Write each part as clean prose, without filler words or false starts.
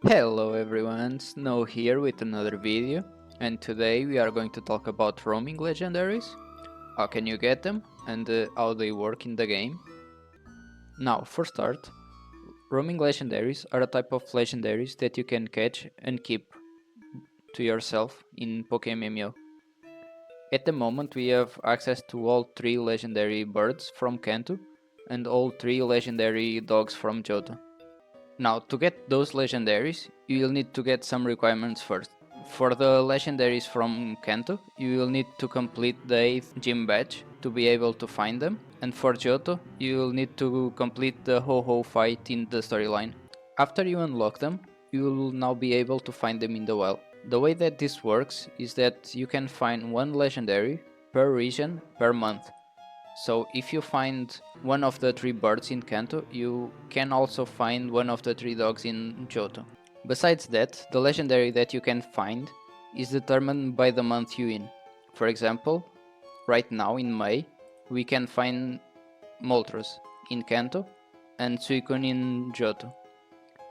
Hello everyone, Snow here with another video, and today we are going to talk about roaming legendaries, how can you get them, and how they work in the game. Now, for start, roaming legendaries are a type of legendaries that you can catch and keep to yourself in Pokemmo. At the moment we have access to all 3 legendary birds from Kanto and all 3 legendary dogs from Johto. Now, to get those legendaries, you will need to get some requirements first. For the legendaries from Kanto, you will need to complete the 8th gym badge to be able to find them, and for Johto, you will need to complete the Ho-Ho fight in the storyline. After you unlock them, you will now be able to find them in the wild. The way that this works is that you can find one legendary per region per month. So if you find one of the 3 birds in Kanto, you can also find one of the 3 dogs in Johto. Besides that, the legendary that you can find is determined by the month you in. For example, right now in May, we can find Moltres in Kanto and Suicuno in Johto.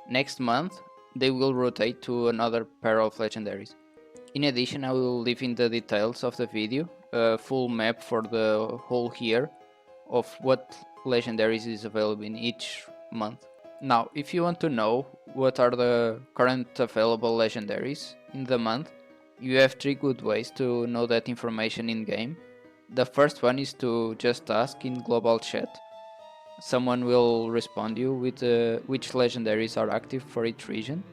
Next month, they will rotate to another pair of legendaries. In addition, I will leave in the details of the video a full map for the whole year of what legendaries is available in each month. Now, if you want to know what are the current available legendaries in the month, you have 3 good ways to know that information in game. The first one is to just ask in global chat. Someone will respond you with which legendaries are active for each region.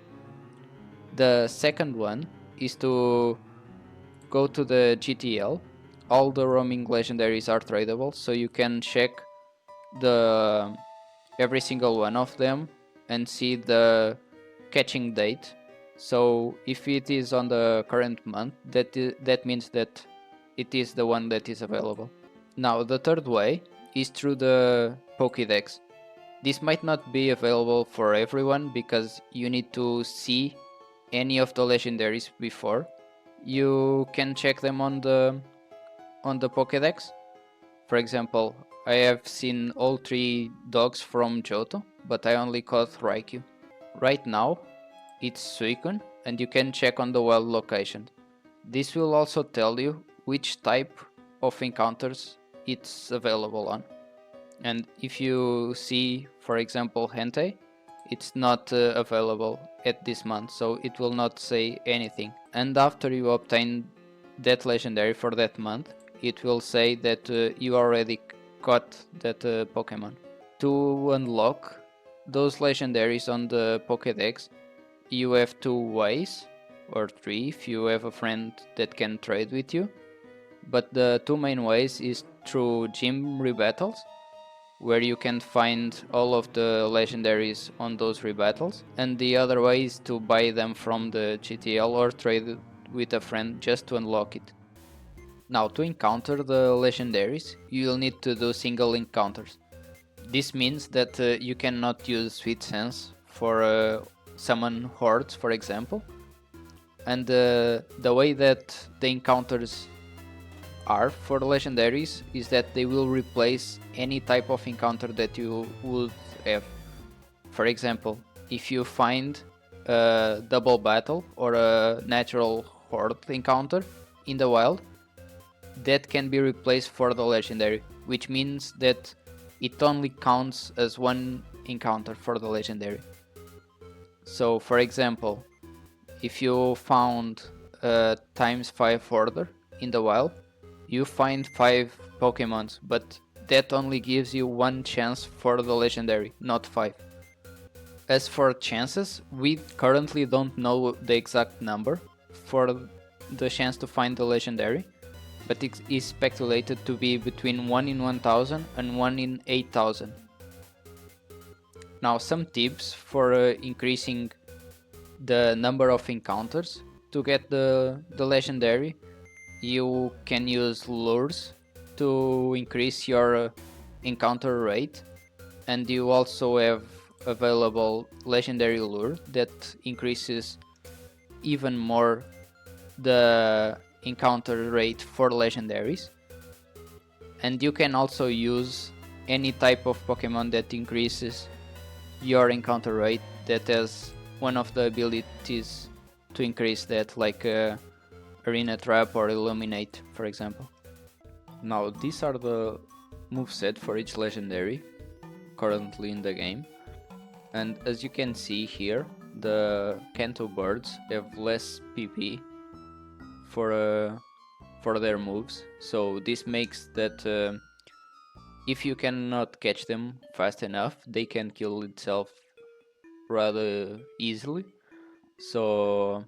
The second one is to go to the GTL. All the roaming legendaries are tradable, so you can check the every single one of them and see the catching date. So if it is on the current month, that means that it is the one that is available. Now the third way is through the Pokédex. This might not be available for everyone because you need to see any of the legendaries before. You can check them on the Pokédex. For example, I have seen all 3 dogs from Johto, but I only caught Raikou. Right now, it's Suicuno, and you can check on the wild location. This will also tell you which type of encounters it's available on. And if you see, for example, Entei, it's not available at this month, so it will not say anything. And after you obtain that legendary for that month, it will say that you already caught that Pokemon. To unlock those legendaries on the Pokédex, you have 2 ways, or 3 if you have a friend that can trade with you. But the 2 main ways is through gym rebattles, where you can find all of the legendaries on those rebattles, and the other way is to buy them from the GTL or trade with a friend just to unlock it. Now, to encounter the legendaries, you will need to do single encounters. This means that you cannot use Sweet Sense for summon hordes, for example, and the way that the encounters are for legendaries is that they will replace any type of encounter that you would have. For example, if you find a double battle or a natural horde encounter in the wild, that can be replaced for the legendary, which means that it only counts as one encounter for the legendary. So for example, if you found a times 5 order in the wild, you find 5 Pokemons, but that only gives you 1 chance for the legendary, not 5. As for chances, we currently don't know the exact number for the chance to find the legendary, but it is speculated to be between 1 in 1000 and 1 in 8000. Now, some tips for increasing the number of encounters. To get the legendary, you can use lures to increase your encounter rate, and you also have available legendary lure that increases even more the encounter rate for legendaries. And you can also use any type of Pokemon that increases your encounter rate that has one of the abilities to increase that, like Arena Trap or Illuminate, for example. Now these are the moveset for each legendary currently in the game, and as you can see here, the Kanto birds have less PP for their moves, so this makes that if you cannot catch them fast enough, they can kill itself rather easily. So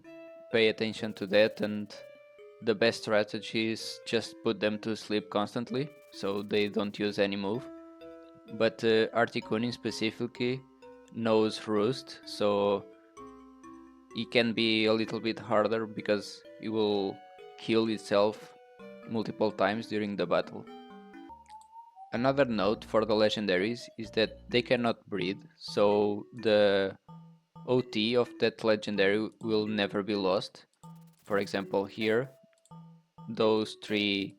pay attention to that, and the best strategy is just put them to sleep constantly so they don't use any move. But Articuno specifically knows Roost, so it can be a little bit harder because it will kill itself multiple times during the battle. Another note for the legendaries is that they cannot breed, so the OT of that legendary will never be lost. For example, here, those 3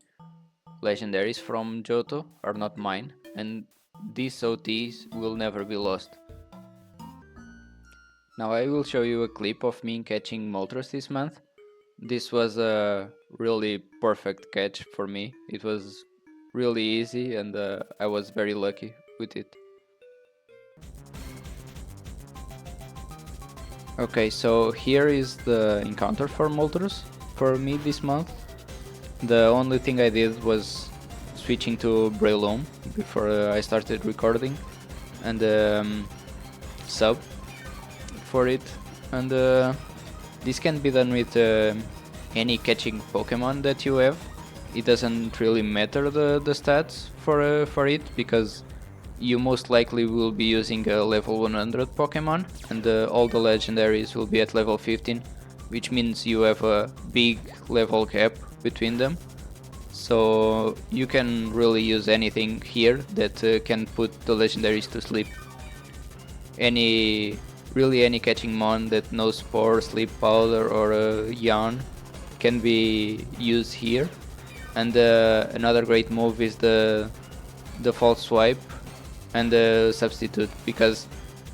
legendaries from Johto are not mine, and these OTs will never be lost. Now I will show you a clip of me catching Moltres this month. This was a really perfect catch for me. It was really easy, and I was very lucky with it. Okay, so here is the encounter for Moltres for me this month. The only thing I did was switching to Breloom before I started recording, and sub for it, and this can be done with any catching Pokemon that you have. It doesn't really matter the stats for it, because you most likely will be using a level 100 Pokemon, and all the legendaries will be at level 15, which means you have a big level gap between them. So you can really use anything here that can put the legendaries to sleep. Really any catching mon that knows Spore, Sleep Powder or Yawn can be used here. And another great move is the false swipe and the substitute, because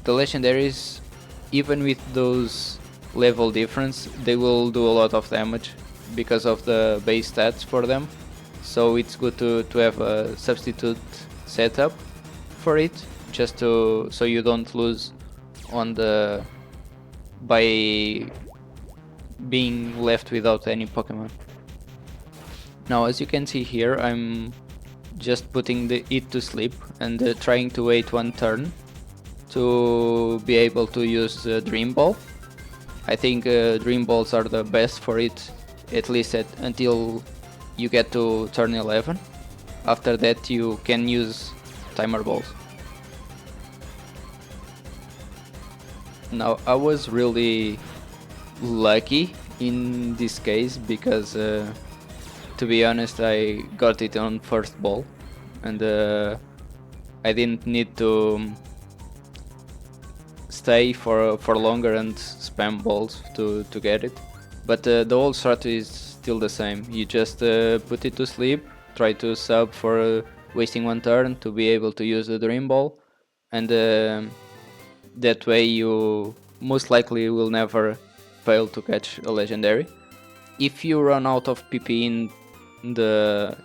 the legendaries, even with those level difference, they will do a lot of damage because of the base stats for them. So it's good to have a substitute setup for it, just so you don't lose on the by being left without any Pokemon. Now, as you can see here, I'm just putting it to sleep and trying to wait one turn to be able to use Dream Ball. I think Dream Balls are the best for it, at least until you get to turn 11. After that you can use Timer Balls. Now, I was really lucky in this case because to be honest, I got it on first ball, and I didn't need to stay for longer and spam balls to get it. But the whole strategy is still the same. You just put it to sleep, try to sub for wasting one turn to be able to use the Dream Ball, and that way you most likely will never fail to catch a legendary. If you run out of PP in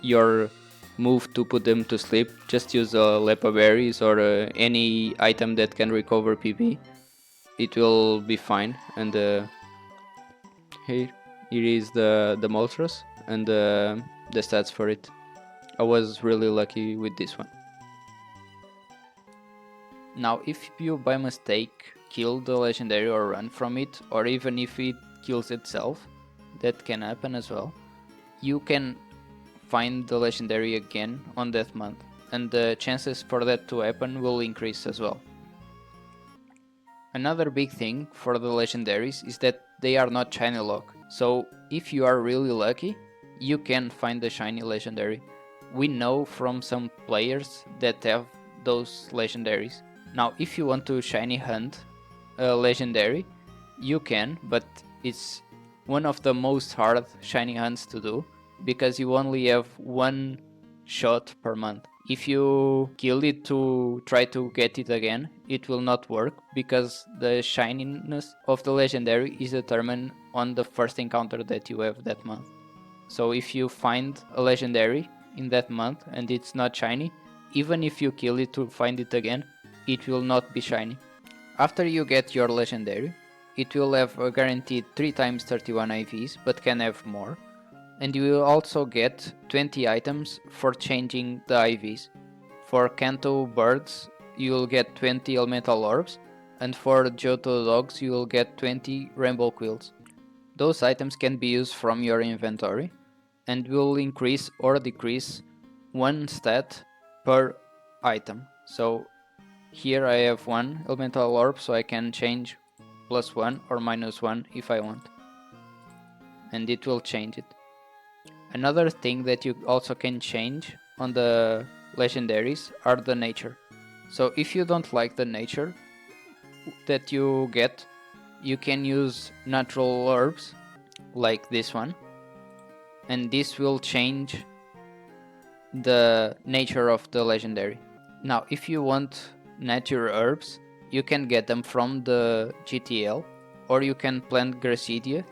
your move to put them to sleep, just use Lepa Berries or any item that can recover PP. It will be fine. And here is the Moltres and the stats for it. I was really lucky with this one. Now, if you by mistake kill the legendary or run from it, or even if it kills itself, that can happen as well, you can find the legendary again on that month, and the chances for that to happen will increase as well. Another big thing for the legendaries is that they are not shiny lock, so if you are really lucky, you can find the shiny legendary. We know from some players that have those legendaries. Now, if you want to shiny hunt a legendary, you can, but it's one of the most hard shiny hunts to do, because you only have one shot per month. If you kill it to try to get it again, it will not work because the shininess of the legendary is determined on the first encounter that you have that month. So if you find a legendary in that month and it's not shiny, even if you kill it to find it again, it will not be shiny. After you get your legendary, it will have a guaranteed 3 times 31 IVs, but can have more. And you will also get 20 items for changing the IVs. For Kanto birds, you will get 20 elemental orbs, and for Johto dogs, you will get 20 rainbow quills. Those items can be used from your inventory and will increase or decrease one stat per item. So here I have one elemental orb, so I can change +1 or -1 if I want, and it will change it. Another thing that you also can change on the legendaries are the nature. So if you don't like the nature that you get, you can use natural herbs like this one, and this will change the nature of the legendary. Now if you want nature herbs, you can get them from the GTL, or you can plant Gracidia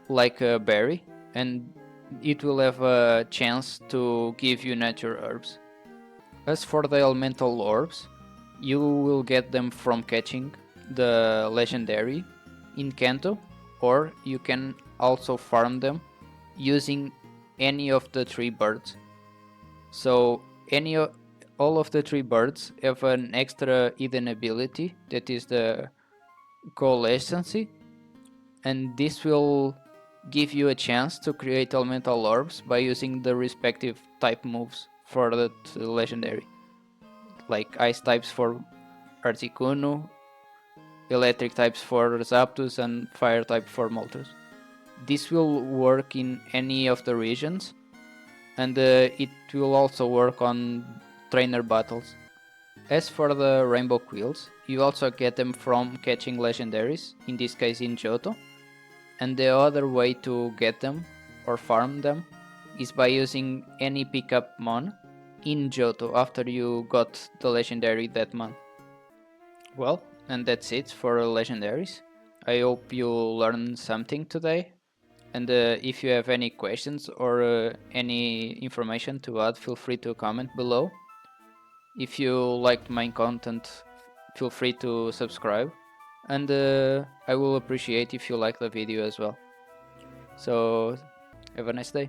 like a berry, and it will have a chance to give you nature herbs. As for the elemental orbs, you will get them from catching the legendary in Kanto, or you can also farm them using any of the 3 birds. So all of the 3 birds have an extra hidden ability, that is the coalescency, and this will give you a chance to create elemental orbs by using the respective type moves for that legendary, like ice types for Articuno, electric types for Zapdos, and fire type for Moltres. This will work in any of the regions, and it will also work on trainer battles. As for the rainbow quills, you also get them from catching legendaries, in this case in Johto, and the other way to get them or farm them is by using any pickup mon in Johto after you got the legendary that month. Well, and that's it for legendaries. I hope you learned something today, and if you have any questions or any information to add, feel free to comment below. If you liked my content, feel free to subscribe, and I will appreciate if you like the video as well. So have a nice day.